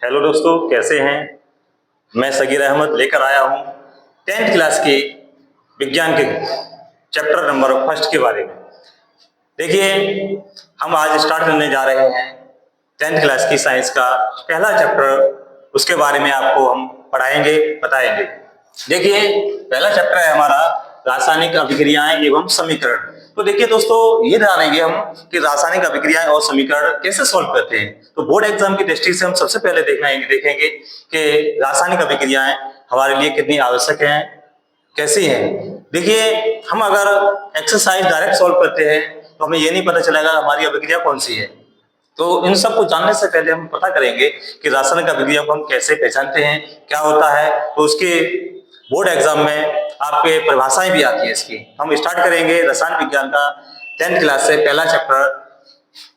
Hello दोस्तों, कैसे हैं। मैं सगीर अहमद लेकर आया हूं 10th क्लास के विज्ञान के चैप्टर नंबर फर्स्ट के बारे में। देखिए, हम आज स्टार्ट करने जा रहे हैं 10th क्लास की साइंस का पहला चैप्टर। उसके बारे में आपको हम पढ़ाएंगे, बताएंगे। देखिए, पहला चैप्टर है हमारा रासायनिक अभिक्रियाएं एवं समीकरण। तो देखिए दोस्तों, ये जानेंगे हम कि रासायनिक अभिक्रियाएं और समीकरण कैसे सॉल्व करते हैं। तो बोर्ड एग्जाम की दृष्टि से हम सबसे पहले देखेंगे कि रासायनिक अभिक्रियाएं हमारे लिए कितनी आवश्यक हैं, कैसी हैं। देखिए, हम अगर एक्सरसाइज डायरेक्ट सॉल्व करते हैं तो हमें ये नहीं पता चलेगा हमारी अभिक्रिया कौन सी है। तो इन सब को जानने से पहले हम पता करेंगे कि रासायनिक अभिक्रिया को हम कैसे पहचानते हैं, क्या होता है। तो उसके बोर्ड एग्जाम में आपके परिभाषाएं भी आती है इसकी। हम स्टार्ट करेंगे रसायन विज्ञान का 10th क्लास से पहला चैप्टर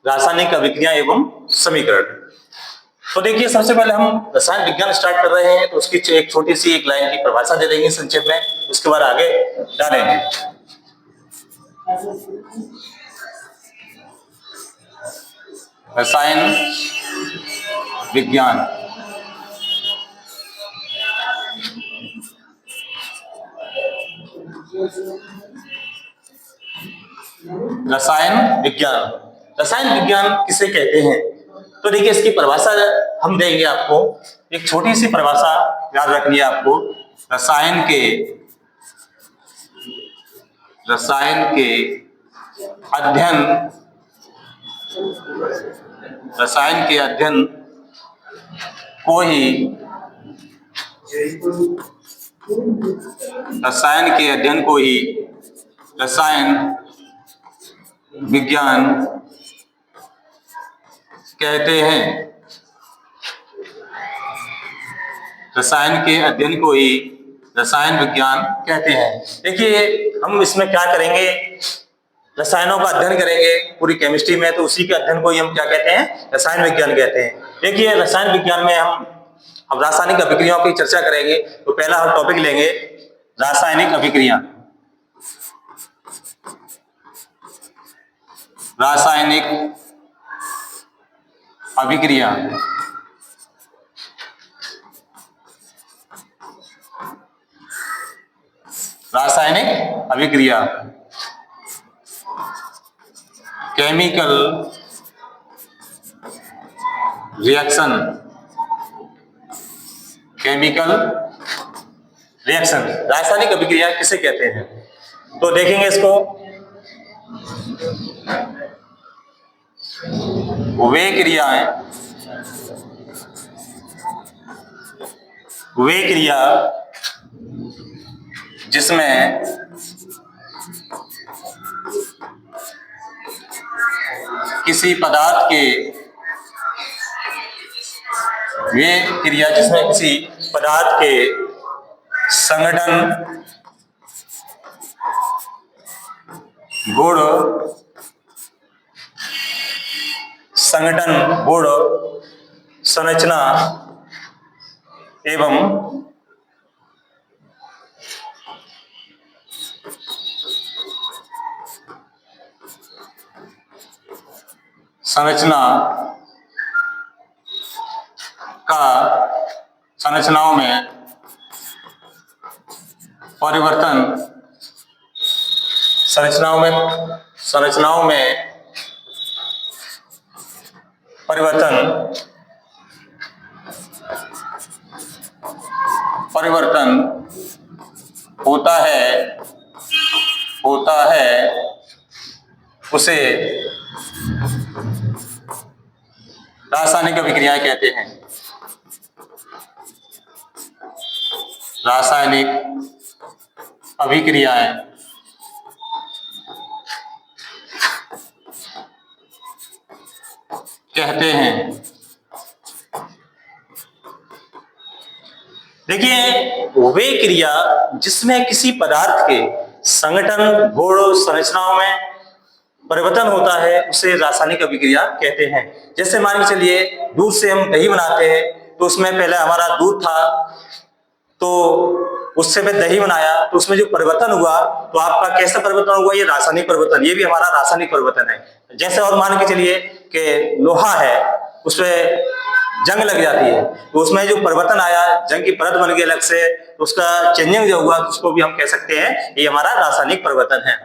रासायनिक अभिक्रिया एवं समीकरण। तो देखिए, सबसे पहले हम रसायन विज्ञान स्टार्ट कर रहे हैं तो उसकी एक छोटी सी एक लाइन की परिभाषा दे देंगे संक्षेप में, उसके बाद आगे जानेंगे। रसायन विज्ञान रसायन विज्ञान किसे कहते हैं। तो देखिए, इसकी परिभाषा हम देंगे आपको। एक छोटी सी परिभाषा याद रखनी है आपको। रसायन के अध्ययन को ही रसायन विज्ञान कहते हैं। रसायन के अध्ययन को ही रसायन विज्ञान कहते हैं। देखिए, हम इसमें क्या करेंगे, रसायनों का अध्ययन करेंगे पूरी केमिस्ट्री में, तो उसी के अध्ययन को ही हम क्या कहते हैं, रसायन विज्ञान कहते हैं। देखिए, रसायन विज्ञान में हम अब रासायनिक अभिक्रियाओं की चर्चा करेंगे। तो पहला हम टॉपिक लेंगे रासायनिक अभिक्रिया। रासायनिक अभिक्रिया केमिकल रिएक्शन रासायनिक अभिक्रिया किसे कहते हैं। तो देखेंगे इसको। वे क्रिया जिसमें किसी पदार्थ के संगठन, गुण, संरचना एवं संरचनाओं में परिवर्तन होता है उसे रासायनिक अभिक्रियाएं कहते हैं। रासायनिक अभिक्रियाएं कहते हैं। देखिए, वे क्रिया जिसमें किसी पदार्थ के संगठन, गुण, संरचनाओं में परिवर्तन होता है उसे रासायनिक अभिक्रिया कहते हैं। जैसे मान के चलिए, दूध से हम दही बनाते हैं, तो उसमें पहले हमारा दूध था, तो उससे फिर दही बनाया, तो उसमें जो परिवर्तन हुआ, तो आपका कैसा परिवर्तन हुआ, ये रासायनिक परिवर्तन, ये भी हमारा रासायनिक परिवर्तन है। जैसे और मान के चलिए कि लोहा है, उसमें जंग लग जाती है, तो उसमें जो परिवर्तन आया, जंग की परत बन गई अलग से, तो उसका चेंजिंग जो हुआ उसको भी हम कह सकते हैं ये हमारा रासायनिक परिवर्तन है।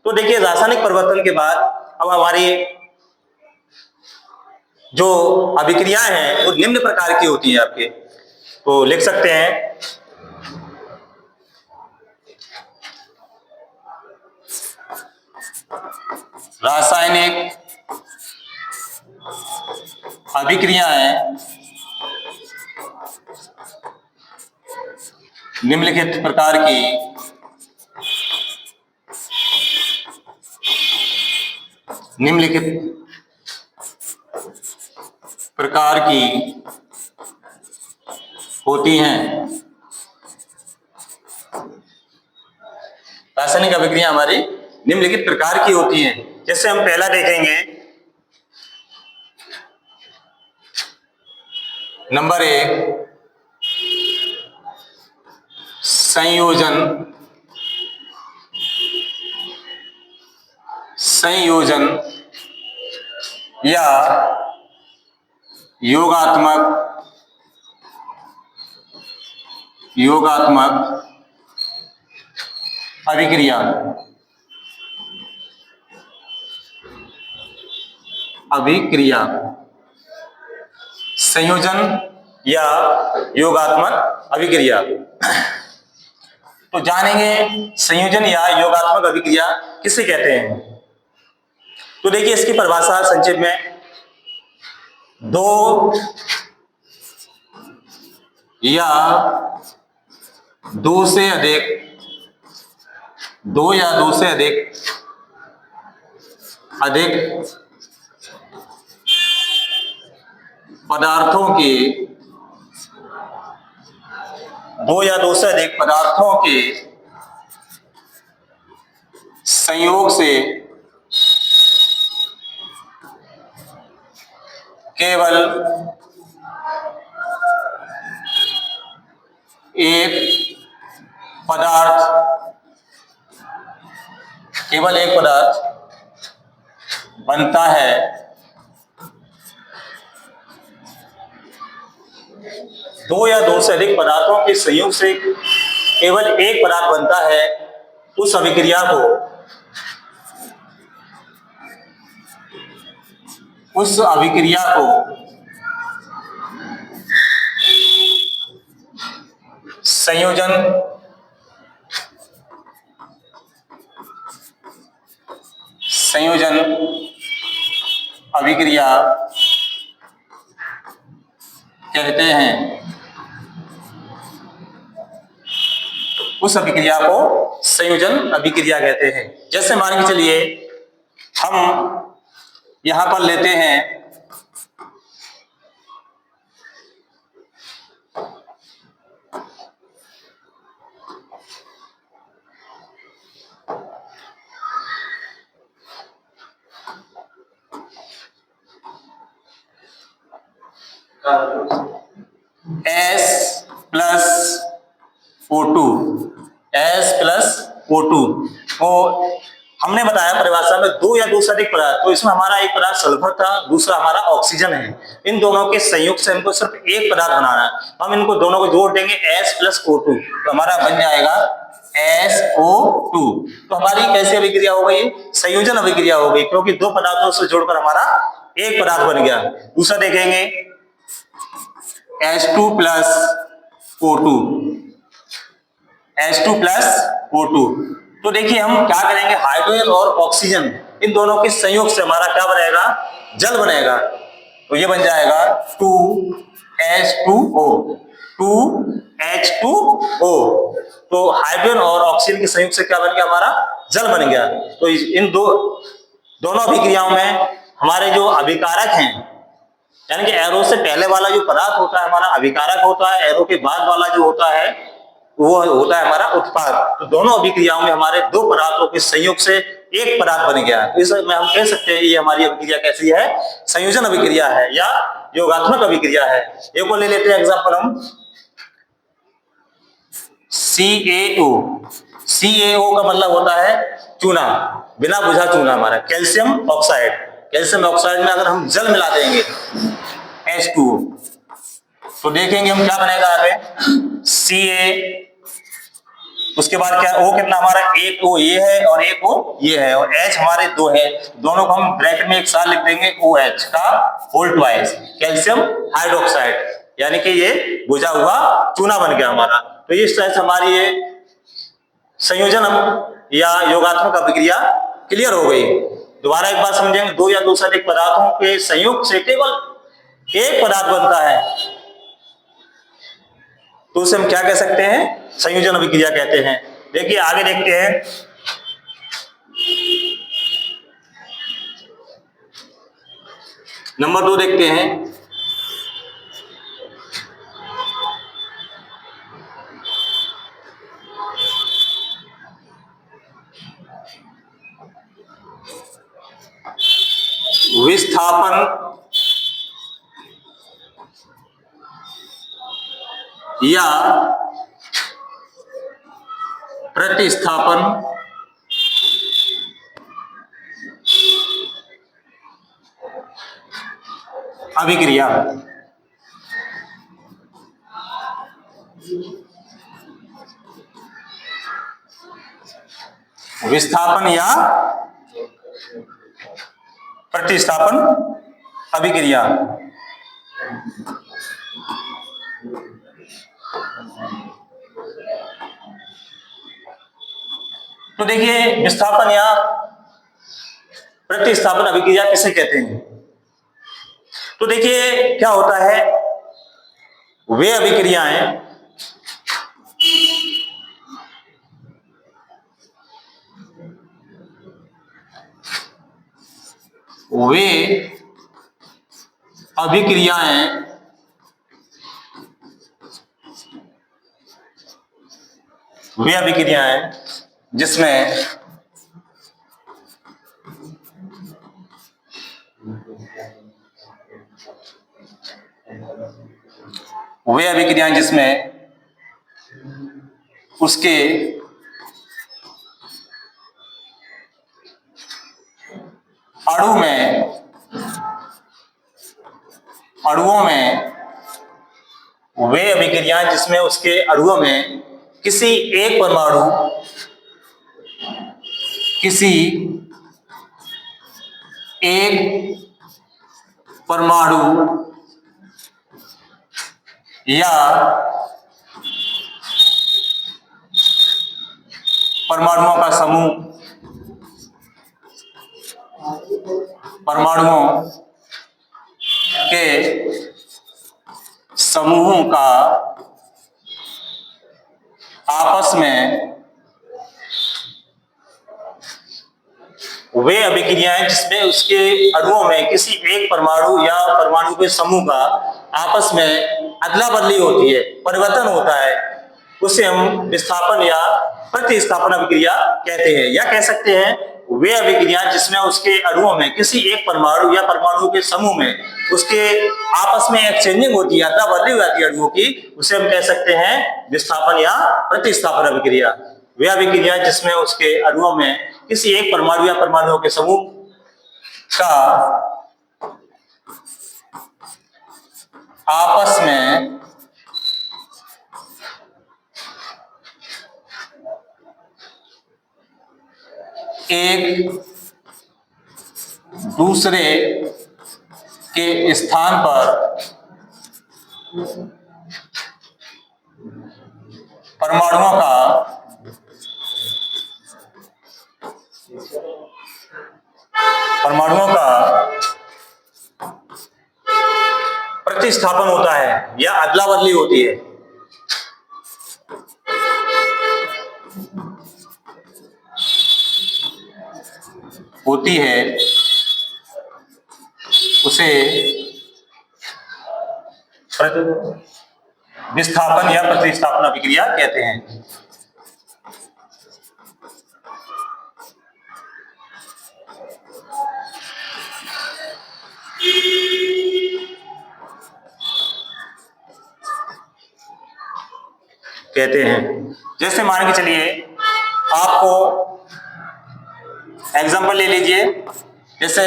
तो देखिए रासायनिक परिवर्तन के बाद अब हमारी जो अभिक्रियाएं हैं वो निम्न प्रकार की होती है आपके, तो लिख सकते हैं रासायनिक अभिक्रियाएं निम्नलिखित प्रकार की होती हैं। रासायनिक अभिक्रिया हमारी निम्नलिखित प्रकार की होती हैं। जैसे हम पहला देखेंगे, नंबर 1 संयोजन या योगात्मक अभिक्रिया। संयोजन या योगात्मक अभिक्रिया। तो जानेंगे संयोजन या योगात्मक अभिक्रिया किसे कहते हैं। तो देखिए इसकी परिभाषा संक्षेप में, दो या दो से अधिक पदार्थों के संयोग से केवल एक पदार्थ बनता है, दो या दो से अधिक पदार्थों के संयोग से केवल एक पदार्थ बनता है, उस अभिक्रिया को संयोजन अभिक्रिया कहते हैं। उस अभिक्रिया को संयोजन अभिक्रिया कहते हैं। जैसे मान के चलिए हम यहां पर लेते हैं S+O2 तो हमने बताया परिभाषा में दो या दो से अधिक पदार्थ, तो इसमें हमारा एक पदार्थ सल्फर था, दूसरा हमारा ऑक्सीजन है। इन दोनों के संयोग से हमको सिर्फ एक पदार्थ बनाना है, हम इनको दोनों को जोड़ देंगे S+O2, तो हमारा बन जाएगा SO2। तो हमारी कैसी अभिक्रिया हो गई, संयोजन अभिक्रिया हो गई, क्योंकि दो पदार्थों से जोड़कर हमारा एक पदार्थ बन गया। दूसरा देखेंगे H2+O2। तो देखिए हम क्या करेंगे, हाइड्रोजन और ऑक्सीजन इन दोनों के संयोग से हमारा क्या बनेगा, जल बनेगा। तो ये बन जाएगा 2H2O। तो हाइड्रोजन और ऑक्सीजन के संयोग से क्या बन गया, हमारा जल बन गया। तो इन दोनों अभिक्रियाओं में हमारे जो अभिकारक हैं, यानी कि एरो से पहले वाला जो पदार्थ होता है हमारा अभिकारक होता है, एरो के बाद वाला जो होता है वो होता है हमारा उत्पाद। तो दोनों अभिक्रियाओं में हमारे दो पदार्थों के संयोग से एक पदार्थ बन गया। तो इसमें हम कह सकते हैं ये हमारी अभिक्रिया कैसी है, संयोजन अभिक्रिया है या योगात्मक अभिक्रिया है। एक को ले लेते हैं एग्जांपल हम, CaO का मतलब होता है चूना, बिना बुझा चूना हमारा, कैल्शियम ऑक्साइड में अगर हम जल मिला देंगे H2O तो देखेंगे हम क्या बनेगा आगे, Ca, उसके बाद क्या O कितना हमारा, एक O ये है और एक O ये है, और H हमारे दो है, दोनों को हम ब्रैकेट में एक साथ लिख देंगे OH का होल ट्वाइस, कैल्शियम हाइड्रोक्साइड, यानी कि ये बुझा हुआ चूना बन गया हमारा। तो इस तरह से हमारी ये संयोजन या योगात्मक अभिक्रिया क्लियर हो गई। दोबारा एक बार समझेंगे, दो या दो से अधिक पदार्थों के संयोग से केवल एक पदार्थ बनता है, तो उसे हम क्या कह सकते हैं, संयोजन अभिक्रिया कहते हैं। देखिए आगे देखते हैं, नंबर 2 देखते हैं। विस्थापन या प्रतिस्थापन अभिक्रिया। विस्थापन या प्रतिस्थापन अभिक्रिया। तो देखिए विस्थापन या प्रतिस्थापन अभिक्रिया किसे कहते हैं। तो देखिए क्या होता है, वे अभिक्रियाएं वे अभिक्रियाएं जिसमें उसके अणुओं में वे अभिक्रियाएं जिसमें उसके अणुओं में किसी एक परमाणु या परमाणुओं का समूह, परमाणुओं के समूहों का आपस में वे अभिक्रियाएं जिसमें उसके अणुओं में किसी एक परमाणु या परमाणु के समूह का आपस में अदला बदली होती है, परिवर्तन होता है, उसे हम विस्थापन या प्रतिस्थापन अभिक्रिया कहते हैं। या कह सकते हैं वे अभिक्रिया जिसमें उसके अणुओं में किसी एक परमाणु या परमाणु के समूह में उसके आपस में एक्सचेंजिंग होती है, अदला बदली हो जाती है अणुओं की, उसे हम कह सकते हैं विस्थापन या प्रतिस्थापन अभिक्रिया। वे अभिक्रिया जिसमें उसके अणुओं में किसी एक परमाणु या परमाणुओं के समूह का आपस में एक दूसरे के स्थान पर परमाणुओं का प्रतिस्थापन होता है या अदला बदली होती है। उसे विस्थापन या प्रतिस्थापन अभिक्रिया कहते हैं। जैसे मान के चलिए, आपको एग्जांपल ले लीजिए, जैसे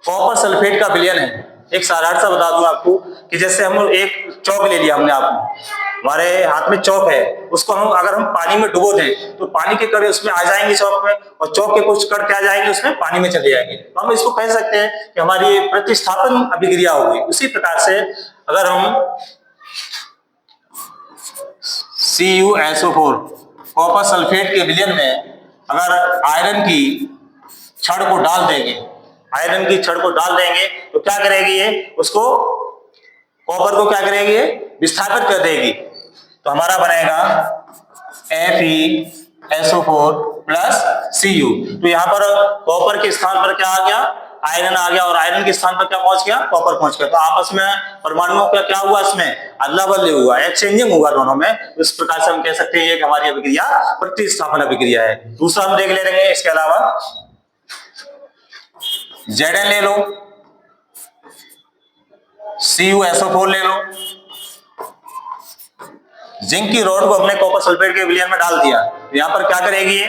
कॉपर सल्फेट का विलयन है, एक साधारण सा बता दूं आपको कि जैसे हम एक चौक ले लिया हमने, हमारे हाथ में चौक है, उसको हम अगर हम पानी में डुबो दें तो पानी के कण उसमें आ जाएंगे चौक में, और चौक के कुछ कण क्या जाएंगे उसमें पानी में चले जाएंगे। तो हम इसको कह सकते हैं कि हमारी प्रतिस्थापन अभिक्रिया होगी। उसी प्रकार से अगर हम CuSO4 कॉपर सल्फेट के विलयन में अगर आयरन की छड़ को डाल देंगे, आयरन की छड़ को डाल देंगे तो क्या करेगी ये, उसको कॉपर को क्या करेगी, विस्थापित कर देगी। तो हमारा बनेगा FeSO4 प्लस Cu। तो यहाँ पर कॉपर के स्थान पर क्या आ गया, आयरन आ गया, और आयरन के स्थान पर क्या पहुंच गया, कॉपर पहुंच गया। तो आपस में परमाणुओं का क्या हुआ, इसमें अदला बदली हुआ, एक्सचेंजिंग हुआ दोनों में। इस प्रकार से हम कह सकते हैं कि हमारी अभिक्रिया प्रतिस्थापन अभिक्रिया है। दूसरा हम देख ले रहे हैं, इसके अलावा Zn ले लो, CuSO4 ले लो, जिंक की रॉड को हमने कॉपर सल्फेट के विलयन में डाल दिया, तो यहां पर क्या करेगी ये,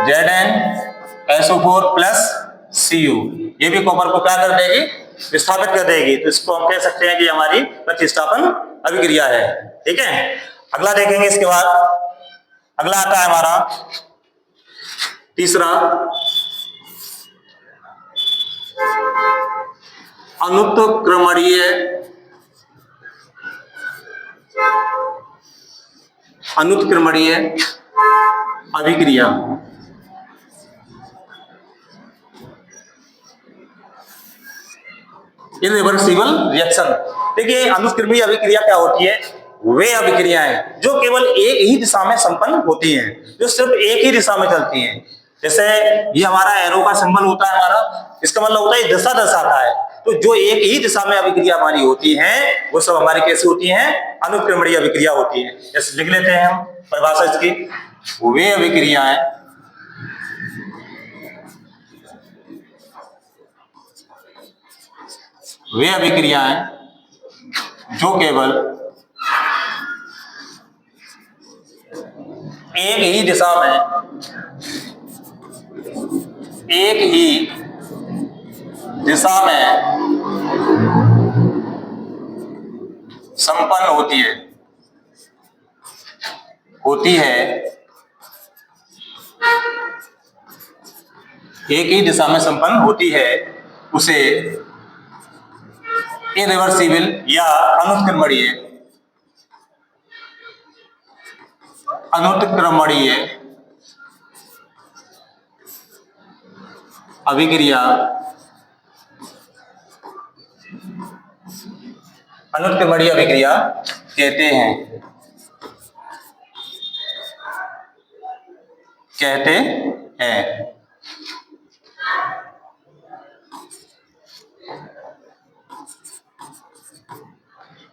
ZnSO4 प्लस Cu, ये भी कॉपर को क्या कर देगी, विस्थापित कर देगी। तो इसको हम कह सकते हैं कि हमारी प्रतिस्थापन अभिक्रिया है। ठीक है, अगला देखेंगे। इसके बाद अगला आता है हमारा तीसरा, अनुत्क्रमणीय अभिक्रिया। Irreversible reaction. देखिए, अनुत्क्रमणीय अभिक्रिया क्या होती है, वे अभिक्रियाएं जो केवल एक ही दिशा में संपन्न होती हैं, जो सिर्फ एक ही दिशा में चलती हैं। जैसे ये हमारा एरो का सिंबल होता है हमारा, इसका मतलब होता है दिशा दर्शाता है। तो जो एक ही दिशा में अभिक्रिया हमारी होती है वो सब हमारी कैसी होती हैं, अनुत्क्रमणीय अभिक्रिया होती है। जैसे लिख लेते हैं हम परिभाषा इसकी, वे अभिक्रियाएं जो केवल एक ही दिशा में संपन्न होती है, एक ही दिशा में संपन्न होती है, उसे इरिवर्सिबल या अनुत्क्रमणीय अभिक्रिया कहते हैं।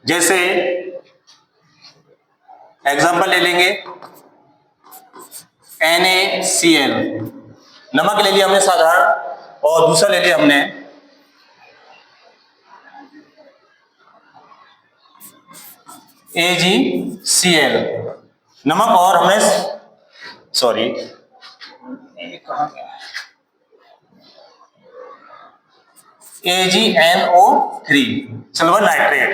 जैसे एग्जांपल ले लेंगे, NaCl, नमक ले लिया हमने साधारण, और दूसरा ले लिया हमने AgCl, नमक, और हमें AgNO3, सिल्वर नाइट्रेट,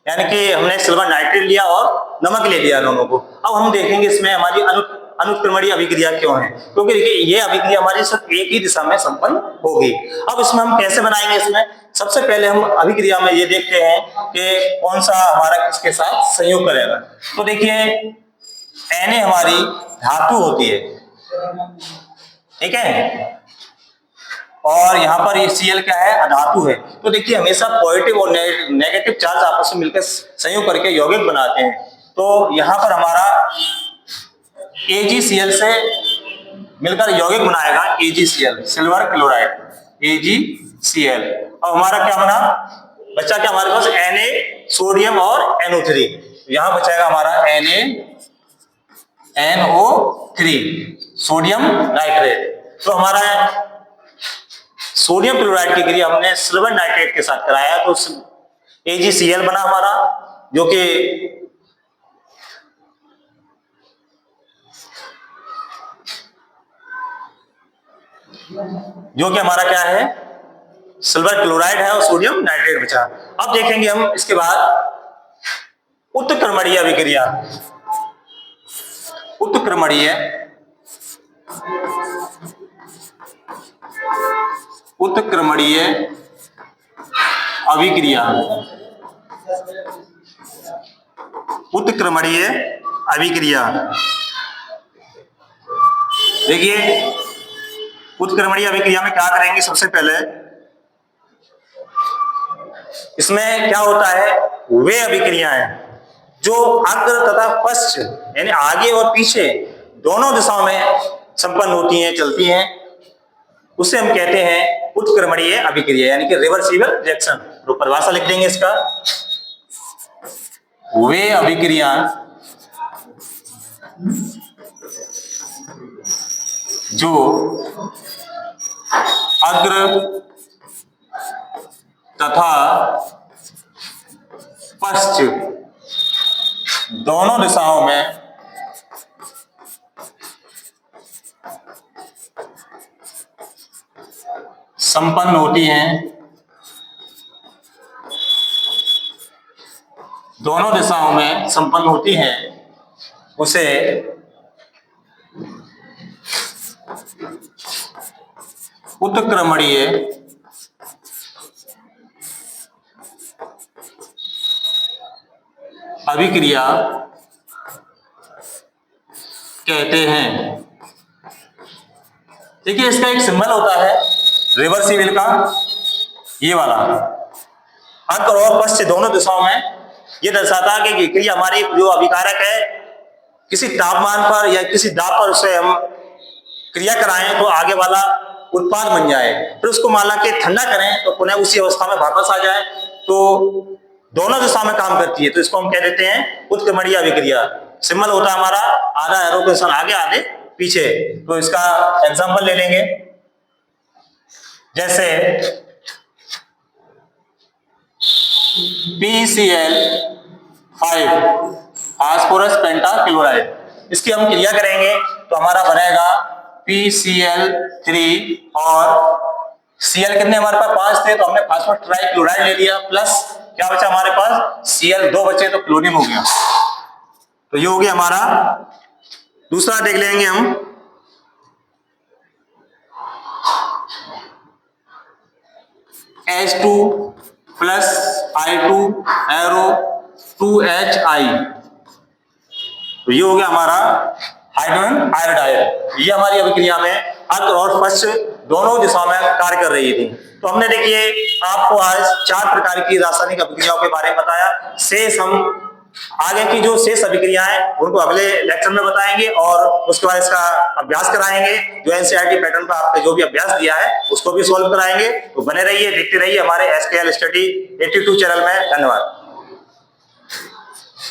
यानी कि हमने सिल्वर नाइट्रेट लिया और नमक ले लिया दोनों को। अब हम देखेंगे इसमें हमारी अनुत्क्रमणीय अभिक्रिया क्यों है, क्योंकि देखिए ये अभिक्रिया हमारी सिर्फ एक ही दिशा में संपन्न होगी। अब इसमें हम कैसे बनाएंगे, इसमें सबसे पहले हम अभिक्रिया में ये देखते हैं कि कौन सा हमारा किसके साथ संयोग करेगा। तो देखिए, Na हमारी धातु होती है, ठीक है, और यहाँ पर ये Cl क्या है, अधातु है। तो देखिए, हमेशा पॉजिटिव और नेगेटिव चार्ज आपस में मिलकर संयोग करके यौगिक बनाते हैं। तो यहाँ पर हमारा AgCl से मिलकर यौगिक बनाएगा AgCl, सिल्वर क्लोराइड, AgCl। और हमारा क्या बना, बचा क्या हमारे पास, Na, सोडियम और NO3। यहाँ बचाएगा हमारा NaNO3, सोडियम नाइट्रेट। तो हमारा सोडियम क्लोराइड की क्रिया हमने सिल्वर नाइट्रेट के साथ कराया, तो AgCl बना हमारा, जो कि हमारा क्या है, सिल्वर क्लोराइड है और सोडियम नाइट्रेट बचा। अब देखेंगे हम इसके बाद उत्क्रमणीय अभिक्रिया। उत्क्रमणीय उत्क्रमणीय अभिक्रिया। उत्क्रमणीय अभिक्रिया देखिए, उत्क्रमणीय अभिक्रिया में क्या करेंगे, सबसे पहले इसमें क्या होता है, वे अभिक्रियाएं जो अग्र तथा पश्च यानी आगे और पीछे दोनों दिशाओं में संपन्न होती हैं, चलती हैं, उसे हम कहते हैं उत्क्रमणीय अभिक्रिया यानी कि रिवर्सिबल रिएक्शन। तो परिभाषा लिख देंगे इसका, वे अभिक्रिया जो अग्र तथा पश्च दोनों दिशाओं में संपन्न होती हैं, दोनों दिशाओं में संपन्न होती हैं, उसे उत्क्रमणीय अभिक्रिया कहते हैं। देखिए, इसका एक सिंबल होता है रिवर्सिबल का, ये वाला, अग्र और पश्च दोनों दिशाओं में। ये दर्शाता है कि क्रिया हमारी जो अभिकारक है किसी तापमान पर या किसी दाब पर उसे हम क्रिया कराएं तो आगे वाला उत्पाद बन जाए, फिर उसको मान ला के ठंडा करें तो पुनः उसी अवस्था में वापस आ जाए, तो दोनों दिशा में काम करती है। तो इसको हम कह देते हैं उत्क्रमणीय अभिक्रिया। सिंबल होता है हमारा आधा एरो के निशान आगे आधे पीछे। तो इसका एग्जांपल ले लेंगे, जैसे PCl5 फास्फोरस पेंटाक्लोराइड, इसकी हम क्रिया करेंगे तो हमारा बनेगा PCl3 और Cl कितने हमारे पास 5 थे, तो हमने फास्फोरस ट्राइक्लोराइड ले लिया, प्लस क्या बचा हमारे पास Cl2 बचे तो क्लोरीन हो गया। तो ये हो गया हमारा। दूसरा देख लेंगे हम, H2 plus I2 arrow 2HI, तो ये हो गया हमारा हाइड्रोजन आयोडाइड। ये हमारी अभिक्रिया में अग्र और पश्च दोनों दिशाओं में कार्य कर रही थी। तो हमने देखिए आपको आज 4 प्रकार की रासायनिक अभिक्रियाओं के बारे में बताया। शेष हम आगे की जो शेष अभिक्रियाएं उनको अगले लेक्चर में बताएंगे और उसके बाद इसका अभ्यास कराएंगे। जो एनसीईआरटी पैटर्न पर आपने जो भी अभ्यास दिया है उसको भी सॉल्व कराएंगे। तो बने रहिए, देखते रहिए हमारे एसकेएल स्टडी 82 चैनल में। धन्यवाद।